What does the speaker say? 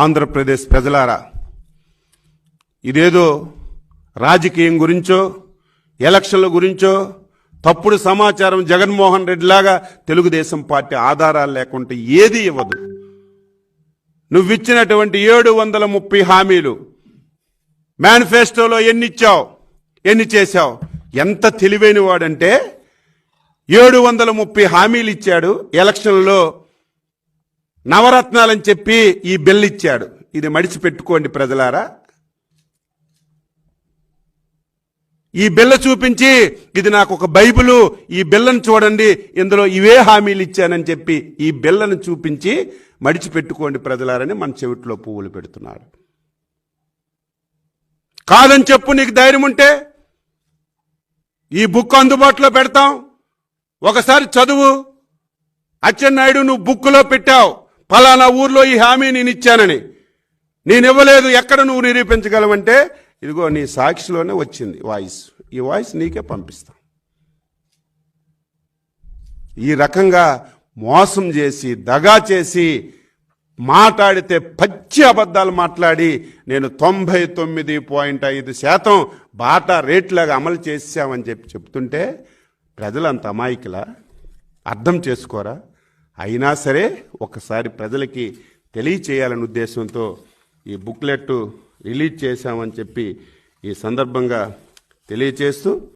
ఆంధ్రప్రదేశ్ ప్రజలారా, ఇదేదో రాజకీయం గురించో ఎలక్షన్ల గురించో తప్పుడు సమాచారం జగన్మోహన్ రెడ్డి లాగా తెలుగుదేశం పార్టీ ఆధారాలు లేకుంటే ఏది ఇవ్వదు. నువ్విచ్చినటువంటి 730 హామీలు మేనిఫెస్టోలో ఎన్ని ఇచ్చావు, ఎన్ని చేశావు? ఎంత తెలివైన వాడంటే 730 హామీలు ఇచ్చాడు, ఎలక్షన్లో నవరత్నాలని చెప్పి ఈ బిల్ ఇచ్చాడు. ఇది మడిచిపెట్టుకోండి ప్రజలారా. ఈ బిల్ల చూపించి ఇది నాకు ఒక బైబిలు, ఈ బిల్లను చూడండి, ఇందులో ఇవే హామీలు ఇచ్చానని చెప్పి ఈ బిల్లను చూపించి మడిచిపెట్టుకోండి ప్రజలారని మన చెవిట్లో పువ్వులు పెడుతున్నాడు. కాదని చెప్పు, నీకు ధైర్యం ఉంటే ఈ బుక్ అందుబాటులో పెడతాం, ఒకసారి చదువు. అచ్చెన్నాయుడు, నువ్వు బుక్లో పెట్టావు ఫలానా ఊర్లో ఈ హామీ నేను ఇచ్చానని, నేను ఇవ్వలేదు, ఎక్కడ నువ్వు నిరూపించగలవంటే ఇదిగో నీ సాక్షిలోనే వచ్చింది వాయిస్, ఈ వాయిస్ నీకే పంపిస్తాం. ఈ రకంగా మోసం చేసి దగా చేసి మాట్లాడితే పచ్చి అబద్ధాలు మాట్లాడి నేను 99.5% బాటా రేట్లాగా అమలు చేసామని చెప్తుంటే ప్రజలంత అమాయకులా? అర్థం చేసుకోరా? అయినా సరే ఒకసారి ప్రజలకి తెలియచేయాలనే ఉద్దేశంతో ఈ బుక్లెట్ రిలీజ్ చేశామని చెప్పి ఈ సందర్భంగా తెలియచేస్తూ